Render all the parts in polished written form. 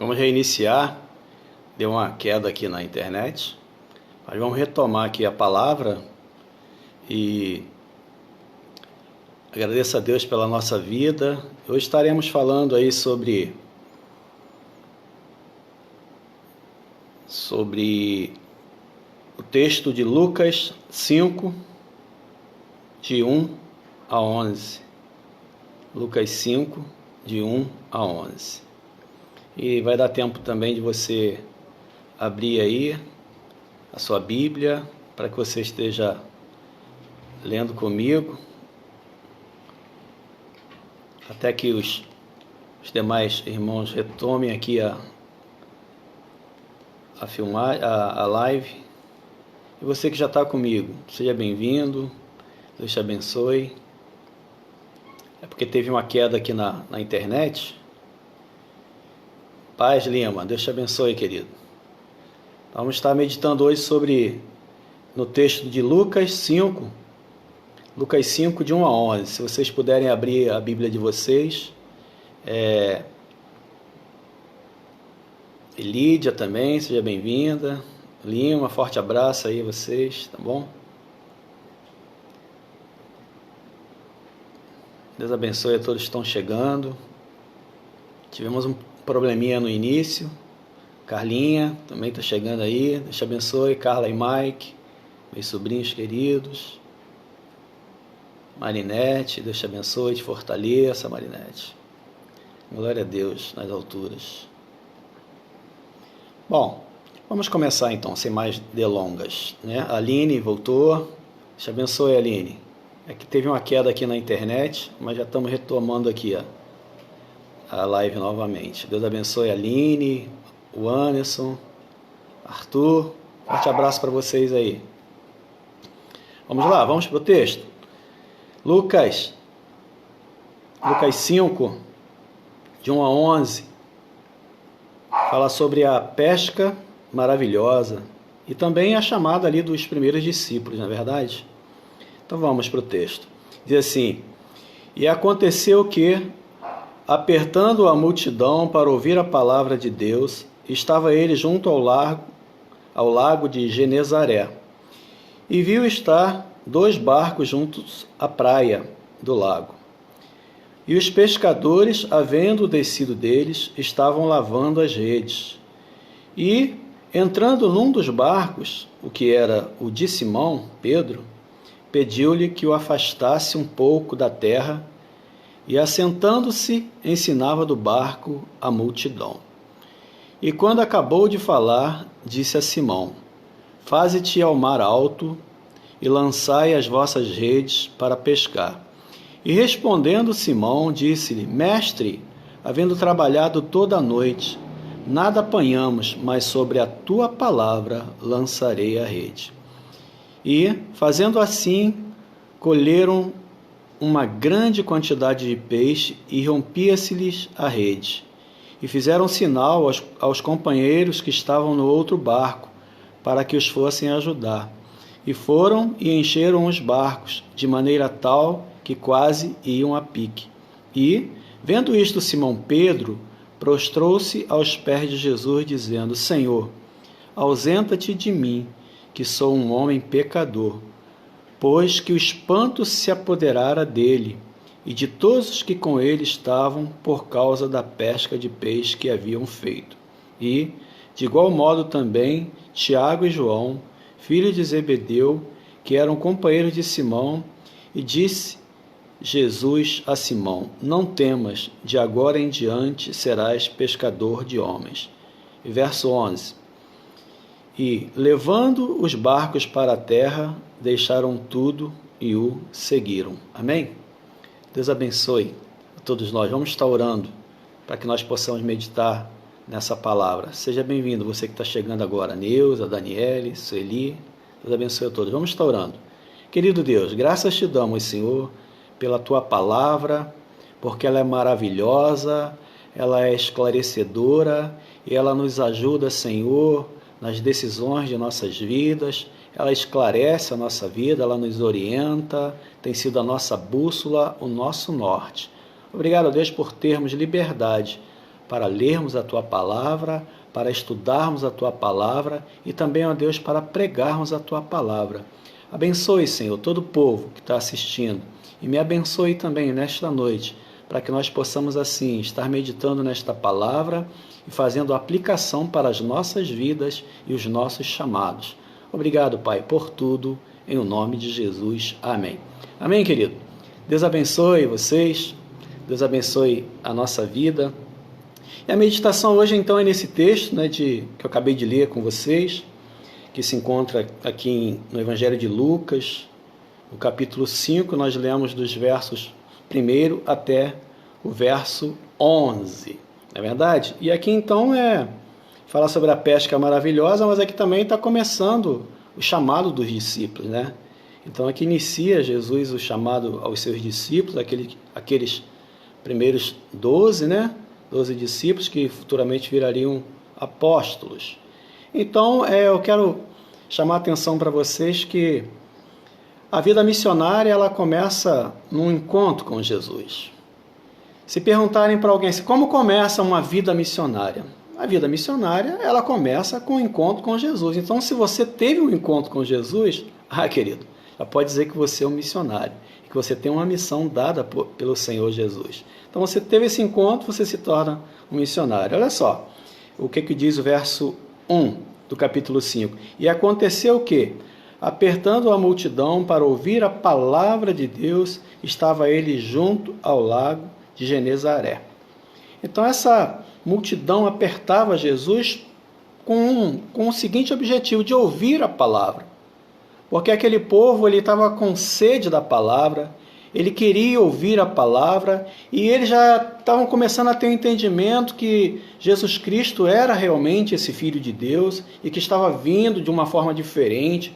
Vamos reiniciar. Deu uma queda aqui na internet, mas vamos retomar aqui a palavra e agradeço a Deus pela nossa vida. Hoje estaremos falando aí sobre o texto de Lucas 5, de 1 a 11. Lucas 5, de 1 a 11. E vai dar tempo também de você abrir aí a sua Bíblia, para que você esteja lendo comigo, até que os demais irmãos retomem aqui a live. E você que já está comigo, seja bem-vindo, Deus te abençoe. É porque teve uma queda aqui na internet. Paz Lima, Deus te abençoe, querido. Vamos estar meditando hoje no texto de Lucas 5, de 1 a 11. Se vocês puderem abrir a Bíblia de vocês. Lídia também, seja bem-vinda. Lima, forte abraço aí a vocês, tá bom? Deus abençoe a todos que estão chegando. Tivemos um probleminha no início. Carlinha também está chegando aí. Deus te abençoe. Carla e Mike, meus sobrinhos queridos. Marinete, Deus te abençoe, te fortaleça, Marinete. Glória a Deus nas alturas. Bom, vamos começar então, sem mais delongas, né? A Aline voltou. Deus te abençoe, Aline. É que teve uma queda aqui na internet, mas já estamos retomando aqui a live novamente. Deus abençoe a Aline, o Anderson, Arthur. Forte abraço para vocês aí. Vamos lá, vamos para o texto. Lucas 5, de 1 a 11, fala sobre a pesca maravilhosa e também a chamada ali dos primeiros discípulos, não é verdade? Então vamos para o texto. Diz assim: E aconteceu que, apertando a multidão para ouvir a palavra de Deus, estava ele junto ao lago de Genezaré, e viu estar 2 barcos juntos à praia do lago. E os pescadores, havendo descido deles, estavam lavando as redes. E, entrando num dos barcos, o que era o de Simão, Pedro, pediu-lhe que o afastasse um pouco da terra, e, assentando-se, ensinava do barco a multidão. E quando acabou de falar, disse a Simão: Faze-te ao mar alto, e lançai as vossas redes para pescar. E respondendo Simão, disse-lhe: Mestre, havendo trabalhado toda a noite, nada apanhamos, mas sobre a tua palavra lançarei a rede. E, fazendo assim, colheram uma grande quantidade de peixe, e rompia-se-lhes a rede. E fizeram sinal aos companheiros que estavam no outro barco, para que os fossem ajudar. E foram e encheram os barcos, de maneira tal que quase iam a pique. E, vendo isto, Simão Pedro prostrou-se aos pés de Jesus, dizendo: Senhor, ausenta-te de mim, que sou um homem pecador. Pois que o espanto se apoderara dele e de todos os que com ele estavam, por causa da pesca de peixe que haviam feito. E, de igual modo também, Tiago e João, filhos de Zebedeu, que eram companheiros de Simão, e disse Jesus a Simão: Não temas, de agora em diante serás pescador de homens. E verso 11. E, levando os barcos para a terra, deixaram tudo e o seguiram. Amém? Deus abençoe a todos nós. Vamos estar orando para que nós possamos meditar nessa palavra. Seja bem-vindo, você que está chegando agora. Neuza, Daniele, Sueli. Deus abençoe a todos. Vamos estar orando. Querido Deus, graças te damos, Senhor, pela tua palavra, porque ela é maravilhosa, ela é esclarecedora e ela nos ajuda, Senhor, nas decisões de nossas vidas. Ela esclarece a nossa vida, ela nos orienta, tem sido a nossa bússola, o nosso norte. Obrigado a Deus por termos liberdade para lermos a Tua palavra, para estudarmos a Tua palavra e também, ó Deus, para pregarmos a Tua palavra. Abençoe, Senhor, todo o povo que está assistindo e me abençoe também nesta noite, para que nós possamos assim estar meditando nesta palavra e fazendo aplicação para as nossas vidas e os nossos chamados. Obrigado, Pai, por tudo, em o nome de Jesus. Amém. Amém, querido? Deus abençoe vocês, Deus abençoe a nossa vida. E a meditação hoje, então, é nesse texto, né, que eu acabei de ler com vocês, que se encontra aqui no Evangelho de Lucas, no capítulo 5, nós lemos dos versos 1 até o verso 11, não é verdade? E aqui, então, fala sobre a pesca maravilhosa, mas aqui também está começando o chamado dos discípulos, né? Então, aqui inicia Jesus o chamado aos seus discípulos, aqueles primeiros 12, né? 12 discípulos que futuramente virariam apóstolos. Então, eu quero chamar a atenção para vocês que a vida missionária ela começa num encontro com Jesus. Se perguntarem para alguém como começa uma vida missionária, a vida missionária ela começa com o encontro com Jesus. Então, se você teve um encontro com Jesus, querido, já pode dizer que você é um missionário, que você tem uma missão dada pelo Senhor Jesus. Então, você teve esse encontro, você se torna um missionário. Olha só o que diz o verso 1 do capítulo 5. E aconteceu o quê? Apertando a multidão para ouvir a palavra de Deus, estava ele junto ao lago de Genezaré. Então, essa multidão apertava Jesus com o seguinte objetivo, de ouvir a palavra. Porque aquele povo estava com sede da palavra, ele queria ouvir a palavra, e eles já estavam começando a ter um entendimento que Jesus Cristo era realmente esse Filho de Deus, e que estava vindo de uma forma diferente,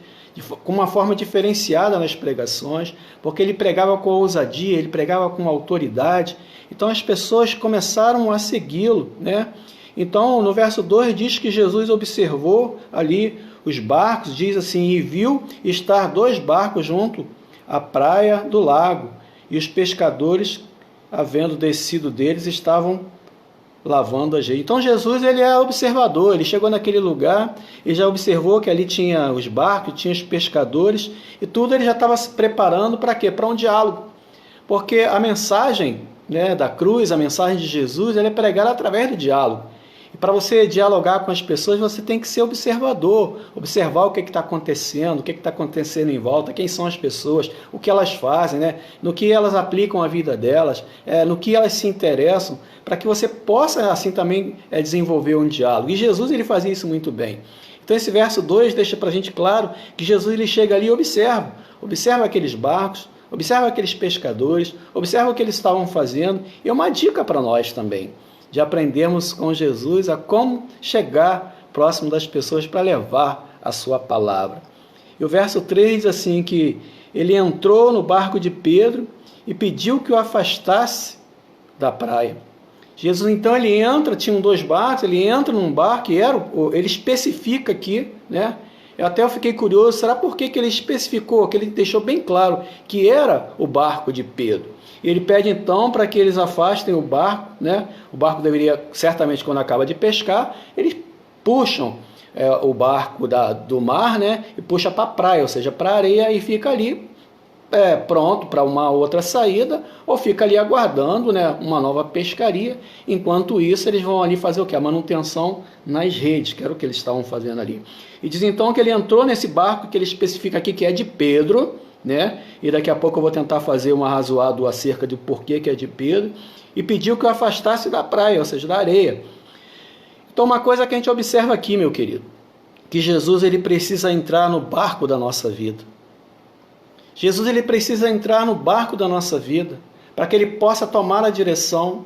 com uma forma diferenciada nas pregações, porque ele pregava com ousadia, ele pregava com autoridade. Então as pessoas começaram a segui-lo, né? Então no verso 2 diz que Jesus observou ali os barcos, diz assim, e viu estar 2 barcos junto à praia do lago, e os pescadores, havendo descido deles, estavam lavando a rede. Então Jesus ele é observador, ele chegou naquele lugar e já observou que ali tinha os barcos, tinha os pescadores, e tudo ele já estava se preparando para quê? Para um diálogo. Porque a mensagem, né, da cruz, a mensagem de Jesus, ela é pregada através do diálogo. E para você dialogar com as pessoas, você tem que ser observador, observar o que está acontecendo, o que está acontecendo em volta, quem são as pessoas, o que elas fazem, né? No que elas aplicam a vida delas, no que elas se interessam, para que você possa assim também desenvolver um diálogo. E Jesus ele fazia isso muito bem. Então esse verso 2 deixa para a gente claro que Jesus ele chega ali e observa aqueles barcos, observa aqueles pescadores, observa o que eles estavam fazendo, e é uma dica para nós também, de aprendermos com Jesus a como chegar próximo das pessoas para levar a sua palavra. E o verso 3 diz assim que ele entrou no barco de Pedro e pediu que o afastasse da praia. Jesus então ele entra, tinham 2 barcos, ele entra num barco e ele especifica aqui, né? Eu fiquei curioso, será por que ele especificou, que ele deixou bem claro que era o barco de Pedro? Ele pede então para que eles afastem o barco, né? O barco deveria, certamente quando acaba de pescar, eles puxam o barco do mar, né? E puxa para a praia, ou seja, para a areia, e fica ali pronto para uma outra saída, ou fica ali aguardando, né, uma nova pescaria. Enquanto isso, eles vão ali fazer o quê? A manutenção nas redes, que era o que eles estavam fazendo ali. E diz então que ele entrou nesse barco, que ele especifica aqui que é de Pedro, né? E daqui a pouco eu vou tentar fazer um arrazoado acerca do porquê que é de Pedro, e pediu que o afastasse da praia, ou seja, da areia. Então uma coisa que a gente observa aqui, meu querido, que Jesus ele precisa entrar no barco da nossa vida. Jesus ele precisa entrar no barco da nossa vida, para que ele possa tomar a direção,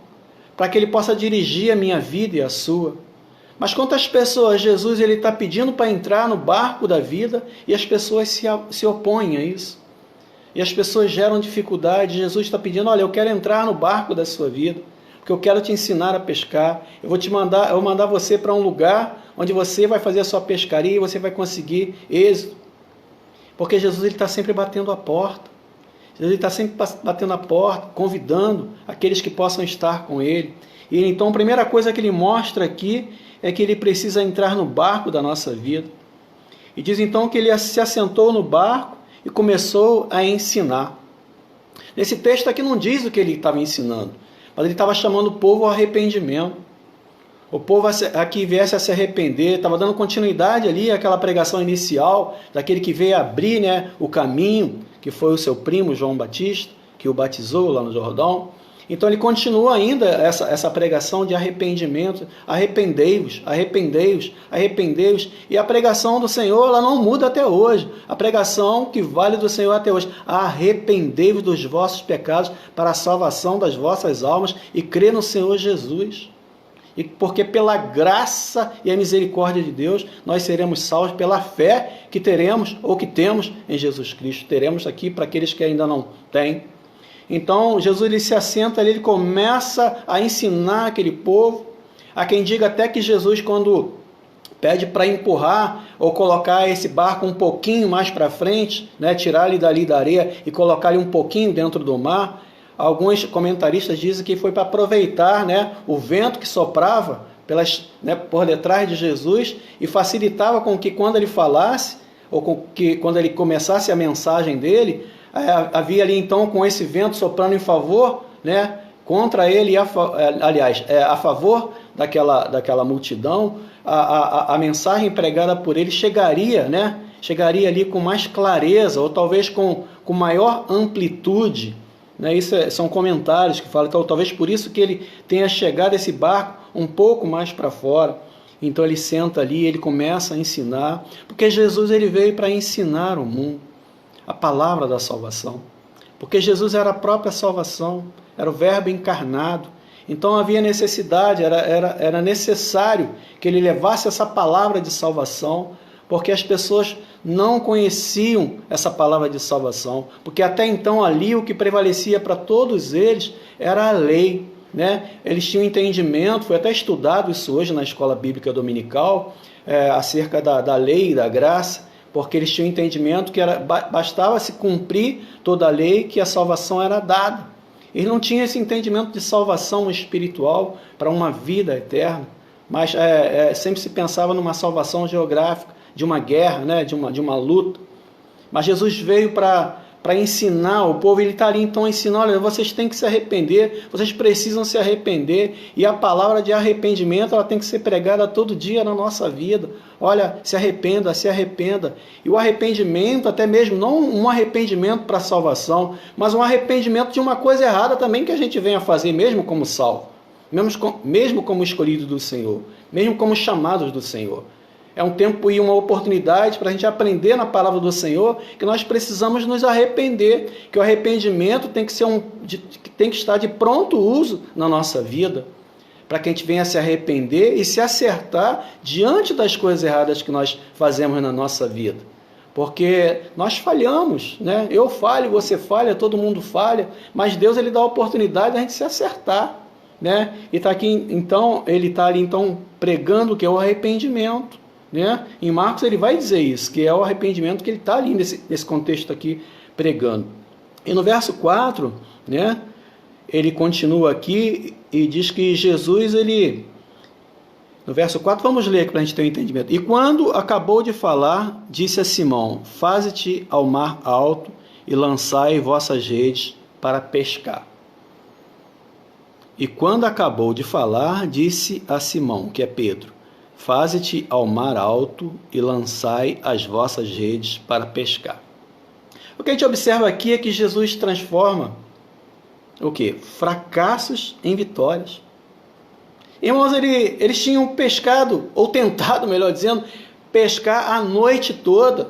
para que ele possa dirigir a minha vida e a sua. Mas quantas pessoas Jesus ele está pedindo para entrar no barco da vida e as pessoas se opõem a isso? E as pessoas geram dificuldade. Jesus está pedindo, olha, eu quero entrar no barco da sua vida, porque eu quero te ensinar a pescar. Eu vou mandar você para um lugar onde você vai fazer a sua pescaria e você vai conseguir êxito. Porque Jesus está sempre batendo a porta. Jesus está sempre batendo a porta, convidando aqueles que possam estar com Ele. E então a primeira coisa que ele mostra aqui é que ele precisa entrar no barco da nossa vida. E diz então que ele se assentou no barco e começou a ensinar. Nesse texto aqui não diz o que ele estava ensinando, mas ele estava chamando o povo ao arrependimento. O povo a que viesse a se arrepender, estava dando continuidade ali àquela pregação inicial, daquele que veio abrir, né, o caminho, que foi o seu primo João Batista, que o batizou lá no Jordão. Então ele continua ainda essa pregação de arrependimento, arrependei-vos, arrependei-vos, arrependei-vos. E a pregação do Senhor, ela não muda até hoje. A pregação que vale do Senhor até hoje: arrependei-vos dos vossos pecados para a salvação das vossas almas e crê no Senhor Jesus. E porque pela graça e a misericórdia de Deus, nós seremos salvos pela fé que teremos ou que temos em Jesus Cristo. Teremos aqui para aqueles que ainda não têm. Então, Jesus ele se assenta ali, ele começa a ensinar aquele povo. Há quem diga até que Jesus, quando pede para empurrar ou colocar esse barco um pouquinho mais para frente, né, tirar ele dali da areia e colocar ele um pouquinho dentro do mar, alguns comentaristas dizem que foi para aproveitar, né, o vento que soprava por detrás de Jesus e facilitava com que quando ele falasse, ou com que quando ele começasse a mensagem dele, havia ali então com esse vento soprando em favor, né, contra ele, a favor daquela multidão, a mensagem pregada por ele chegaria, né, chegaria ali com mais clareza, ou talvez com maior amplitude, né? Isso são comentários que falam, então talvez por isso que ele tenha chegado esse barco um pouco mais para fora. Então ele senta ali, ele começa a ensinar, porque Jesus ele veio para ensinar o mundo a palavra da salvação, porque Jesus era a própria salvação, era o verbo encarnado. Então havia necessidade, era necessário que ele levasse essa palavra de salvação, porque as pessoas não conheciam essa palavra de salvação, porque até então ali o que prevalecia para todos eles era a lei, né? Eles tinham entendimento, foi até estudado isso hoje na escola bíblica dominical, acerca da lei e da graça, porque eles tinham entendimento que bastava se cumprir toda a lei que a salvação era dada. Eles não tinham esse entendimento de salvação espiritual para uma vida eterna, mas sempre se pensava numa salvação geográfica, de uma guerra, né, de uma luta. Mas Jesus veio para ensinar o povo, ele está ali então ensinando: olha, vocês têm que se arrepender, vocês precisam se arrepender, e a palavra de arrependimento ela tem que ser pregada todo dia na nossa vida. Olha, se arrependa, se arrependa. E o arrependimento, até mesmo, não um arrependimento para a salvação, mas um arrependimento de uma coisa errada também que a gente venha fazer, mesmo como salvo, mesmo como escolhido do Senhor, mesmo como chamados do Senhor. É um tempo e uma oportunidade para a gente aprender na palavra do Senhor que nós precisamos nos arrepender, que o arrependimento tem que estar de pronto uso na nossa vida, para que a gente venha se arrepender e se acertar diante das coisas erradas que nós fazemos na nossa vida. Porque nós falhamos, né? Eu falho, você falha, todo mundo falha, mas Deus ele dá a oportunidade de a gente se acertar, né? E tá aqui, então, ele está ali então pregando o que é o arrependimento. Né? Em Marcos ele vai dizer isso, que é o arrependimento que ele está ali nesse contexto aqui pregando. E no verso 4, né, ele continua aqui e diz que Jesus, no verso 4, vamos ler aqui para a gente ter um entendimento. E quando acabou de falar, disse a Simão: faze-te ao mar alto e lançai vossas redes para pescar. E quando acabou de falar, disse a Simão, que é Pedro: faze-te ao mar alto e lançai as vossas redes para pescar. O que a gente observa aqui é que Jesus transforma o quê? Fracassos em vitórias. Irmãos, eles tinham pescado, ou tentado, melhor dizendo, pescar a noite toda.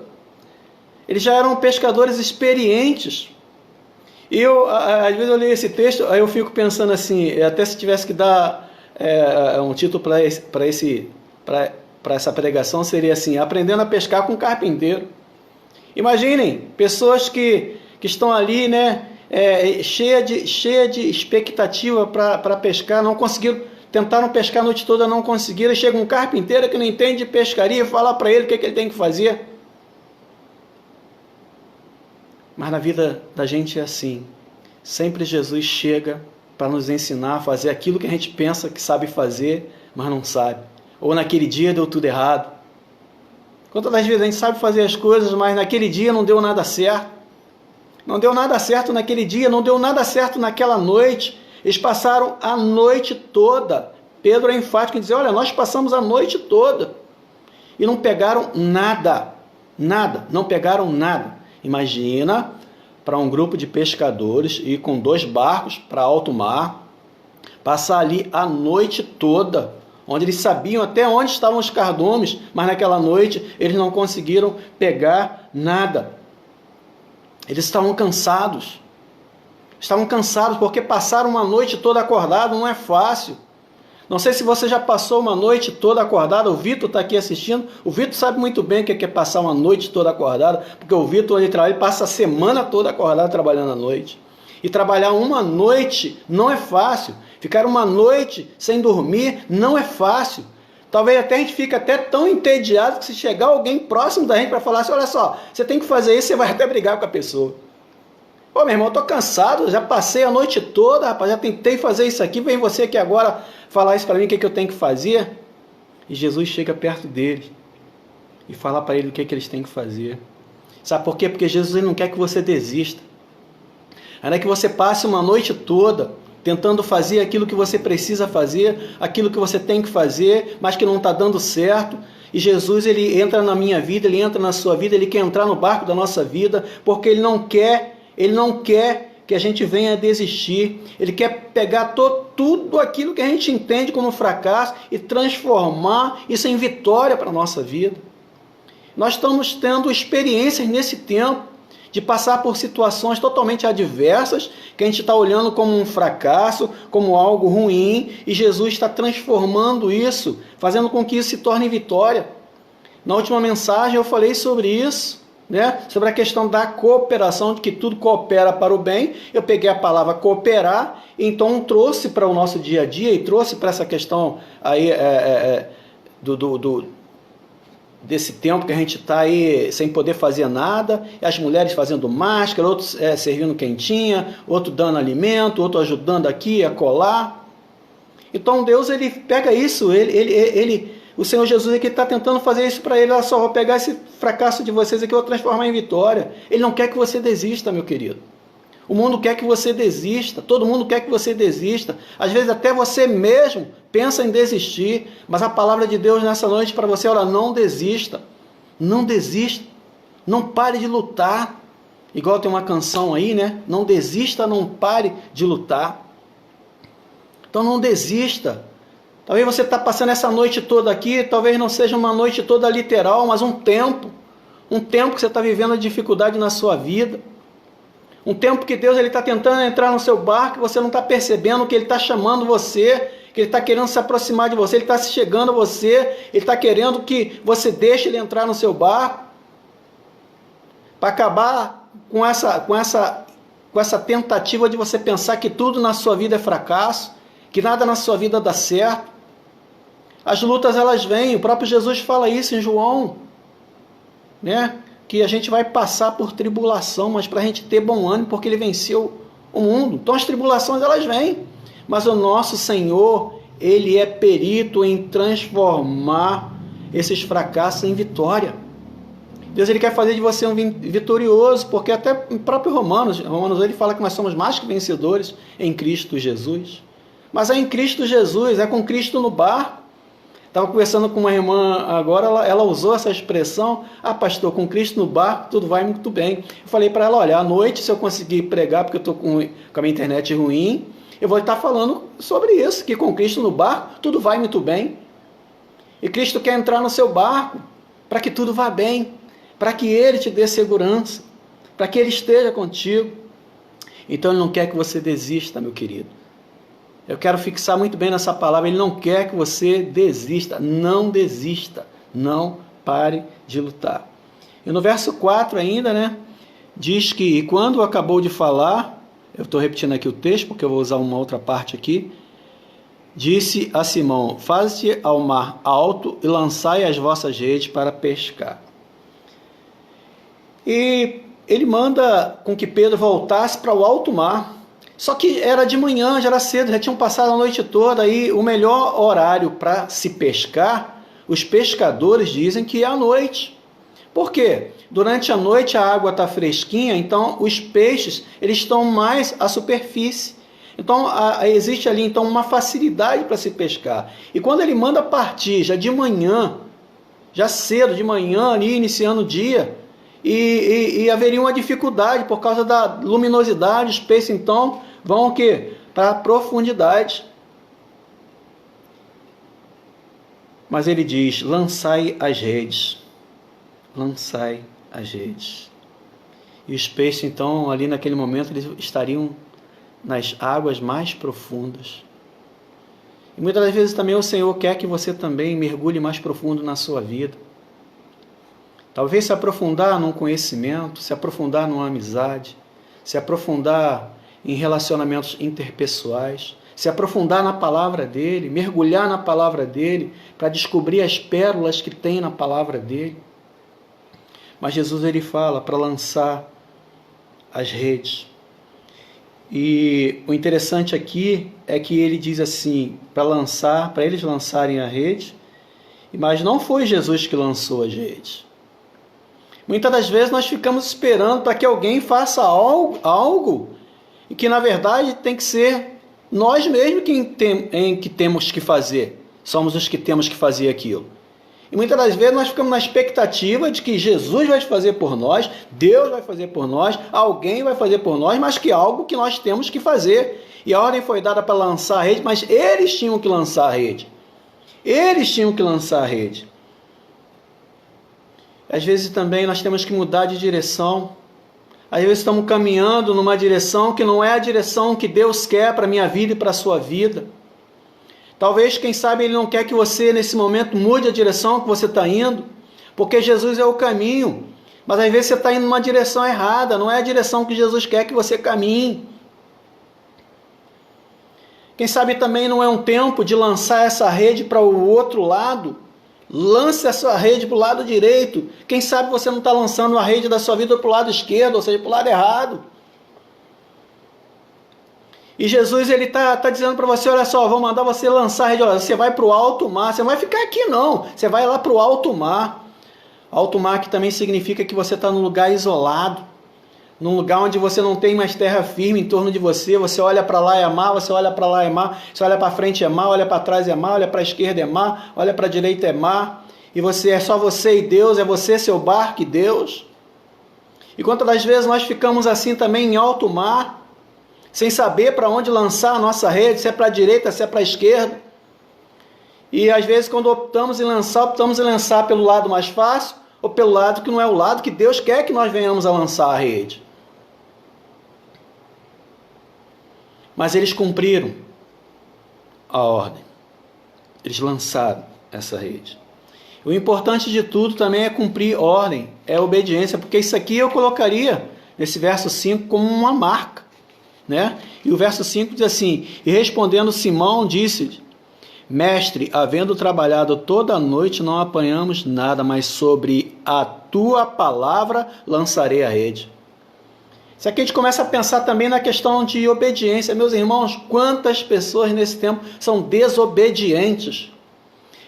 Eles já eram pescadores experientes. E às vezes eu leio esse texto, aí eu fico pensando assim, até se tivesse que dar um título para essa pregação, seria assim: aprendendo a pescar com um carpinteiro. Imaginem, pessoas que estão ali, né, cheia de expectativa para pescar, não conseguiram, tentaram pescar a noite toda, não conseguiram, e chega um carpinteiro que não entende de pescaria e fala para ele o que ele tem que fazer. Mas na vida da gente é assim, sempre Jesus chega para nos ensinar a fazer aquilo que a gente pensa que sabe fazer, mas não sabe. Ou naquele dia deu tudo errado. Quantas das vezes a gente sabe fazer as coisas, mas naquele dia não deu nada certo. Não deu nada certo naquele dia, não deu nada certo naquela noite. Eles passaram a noite toda. Pedro é enfático em dizer, olha, nós passamos a noite toda. E não pegaram nada. Nada, não pegaram nada. Imagina para um grupo de pescadores ir com 2 barcos para alto mar, passar ali a noite toda, onde eles sabiam até onde estavam os cardumes, mas naquela noite eles não conseguiram pegar nada. Eles estavam cansados. Estavam cansados porque passaram uma noite toda acordado, não é fácil. Não sei se você já passou uma noite toda acordada, o Vitor está aqui assistindo, o Vitor sabe muito bem o que é passar uma noite toda acordada, porque o Vitor, onde ele trabalha, ele passa a semana toda acordado trabalhando à noite. E trabalhar uma noite não é fácil, ficar uma noite sem dormir não é fácil. Talvez até a gente fique até tão entediado que se chegar alguém próximo da gente para falar assim, olha só, você tem que fazer isso, você vai até brigar com a pessoa. Pô, meu irmão, eu tô cansado, já passei a noite toda, rapaz, já tentei fazer isso aqui, vem você aqui agora falar isso para mim, o que eu tenho que fazer? E Jesus chega perto dele e fala para ele o que eles têm que fazer. Sabe por quê? Porque Jesus ele não quer que você desista. Ainda que você passe uma noite toda tentando fazer aquilo que você precisa fazer, aquilo que você tem que fazer, mas que não está dando certo. E Jesus ele entra na minha vida, ele entra na sua vida, ele quer entrar no barco da nossa vida, porque ele não quer que a gente venha a desistir. Ele quer pegar tudo aquilo que a gente entende como fracasso e transformar isso em vitória para a nossa vida. Nós estamos tendo experiências nesse tempo de passar por situações totalmente adversas, que a gente está olhando como um fracasso, como algo ruim, e Jesus está transformando isso, fazendo com que isso se torne vitória. Na última mensagem eu falei sobre isso, né? Sobre a questão da cooperação, de que tudo coopera para o bem. Eu peguei a palavra cooperar, então trouxe para o nosso dia a dia, e trouxe para essa questão aí desse tempo que a gente está aí sem poder fazer nada, as mulheres fazendo máscara, outros servindo quentinha, outro dando alimento, outro ajudando aqui, acolá. Então Deus ele pega isso, o Senhor Jesus aqui está tentando fazer isso para ele. Olha só, vou pegar esse fracasso de vocês aqui e vou transformar em vitória. Ele não quer que você desista, meu querido. O mundo quer que você desista, todo mundo quer que você desista. Às vezes até você mesmo pensa em desistir, mas a palavra de Deus nessa noite para você, olha, não desista, não desista, não pare de lutar. Igual tem uma canção aí, né? Não desista, não pare de lutar. Então não desista. Talvez você está passando essa noite toda aqui, talvez não seja uma noite toda literal, mas um tempo que você está vivendo dificuldade na sua vida. Um tempo que Deus está tentando entrar no seu barco, você não está percebendo que Ele está chamando você, que Ele está querendo se aproximar de você, Ele está chegando a você, Ele está querendo que você deixe Ele entrar no seu barco, para acabar com essa tentativa de você pensar que tudo na sua vida é fracasso, que nada na sua vida dá certo. As lutas elas vêm, o próprio Jesus fala isso em João, né? Que a gente vai passar por tribulação, mas para a gente ter bom ânimo, porque Ele venceu o mundo. Então as tribulações elas vêm, mas o nosso Senhor, Ele é perito em transformar esses fracassos em vitória. Deus ele quer fazer de você um vitorioso, porque até o próprio Romanos ele fala que nós somos mais que vencedores em Cristo Jesus. Mas é em Cristo Jesus, é com Cristo no barco. Estava conversando com uma irmã agora, ela usou essa expressão, pastor, com Cristo no barco, tudo vai muito bem. Eu falei para ela, olha, à noite, se eu conseguir pregar, porque eu estou com a minha internet ruim, eu vou estar falando sobre isso, que com Cristo no barco, tudo vai muito bem. E Cristo quer entrar no seu barco, para que tudo vá bem, para que Ele te dê segurança, para que Ele esteja contigo. Então Ele não quer que você desista, meu querido. Eu quero fixar muito bem nessa palavra. Ele não quer que você desista. Não desista. Não pare de lutar. E no verso 4 ainda, né? Diz que, e quando acabou de falar, eu estou repetindo aqui o texto, porque eu vou usar uma outra parte aqui. Disse a Simão, faze-te ao mar alto e lançai as vossas redes para pescar. E ele manda com que Pedro voltasse para o alto mar. Só que era de manhã, já era cedo, já tinham passado a noite toda, aí o melhor horário para se pescar, os pescadores dizem que é à noite. Por quê? Durante a noite a água está fresquinha, então os peixes eles estão mais à superfície. Então existe ali então uma facilidade para se pescar. E quando ele manda partir já de manhã, já cedo de manhã, ali iniciando o dia, e haveria uma dificuldade por causa da luminosidade, os peixes então vão o quê? Para a profundidade. Mas ele diz, lançai as redes. Lançai as redes. E os peixes então ali naquele momento eles estariam nas águas mais profundas. E muitas das vezes também o Senhor quer que você também mergulhe mais profundo na sua vida. Talvez se aprofundar num conhecimento, se aprofundar numa amizade, se aprofundar em relacionamentos interpessoais, se aprofundar na palavra dele, mergulhar na palavra dele, para descobrir as pérolas que tem na palavra dele. Mas Jesus ele fala para lançar as redes. E o interessante aqui é que ele diz assim, para eles lançarem a rede, mas não foi Jesus que lançou as redes. Muitas das vezes nós ficamos esperando para que alguém faça algo e que na verdade tem que ser nós mesmos que temos que fazer. Somos os que temos que fazer aquilo. E muitas das vezes nós ficamos na expectativa de que Jesus vai fazer por nós, Deus vai fazer por nós, alguém vai fazer por nós, mas que é algo que nós temos que fazer. E a ordem foi dada para lançar a rede, mas eles tinham que lançar a rede. Eles tinham que lançar a rede. Às vezes também nós temos que mudar de direção. Às vezes estamos caminhando numa direção que não é a direção que Deus quer para a minha vida e para a sua vida. Talvez, quem sabe, Ele não quer que você, nesse momento, mude a direção que você está indo, porque Jesus é o caminho. Mas às vezes você está indo numa direção errada, não é a direção que Jesus quer que você caminhe. Quem sabe também não é um tempo de lançar essa rede para o outro lado. Lance a sua rede para o lado direito. Quem sabe você não está lançando a rede da sua vida para o lado esquerdo, ou seja, para o lado errado. E Jesus ele tá dizendo para você, olha só, vou mandar você lançar a rede, olha, você vai para o alto mar, você não vai ficar aqui não, você vai lá para o alto mar. Alto mar que também significa que você está num lugar isolado, num lugar onde você não tem mais terra firme em torno de você, você olha para lá é mar, você olha para lá é mar, você olha para frente é mar, olha para trás é mar, olha para a esquerda é mar, olha para a direita é mar, e você é só você e Deus, é você, seu barco e Deus. E quantas das vezes nós ficamos assim também em alto mar, sem saber para onde lançar a nossa rede, se é para a direita, se é para a esquerda. E às vezes quando optamos em lançar pelo lado mais fácil, ou pelo lado que não é o lado que Deus quer que nós venhamos a lançar a rede. Mas eles cumpriram a ordem. Eles lançaram essa rede. O importante de tudo também é cumprir ordem, é obediência, porque isso aqui eu colocaria nesse verso 5 como uma marca. Né? E o verso 5 diz assim, e respondendo Simão disse, mestre, havendo trabalhado toda a noite não apanhamos nada, mas sobre a tua palavra lançarei a rede. Isso aqui a gente começa a pensar também na questão de obediência. Meus irmãos, quantas pessoas nesse tempo são desobedientes?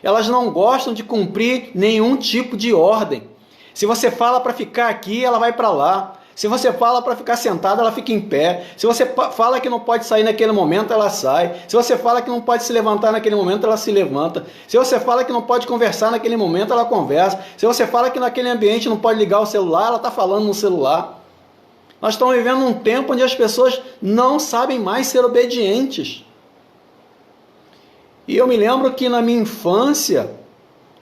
Elas não gostam de cumprir nenhum tipo de ordem. Se você fala para ficar aqui, ela vai para lá. Se você fala para ficar sentada, ela fica em pé. Se você fala que não pode sair naquele momento, ela sai. Se você fala que não pode se levantar naquele momento, ela se levanta. Se você fala que não pode conversar naquele momento, ela conversa. Se você fala que naquele ambiente não pode ligar o celular, ela está falando no celular. Nós estamos vivendo um tempo onde as pessoas não sabem mais ser obedientes. E eu me lembro que na minha infância,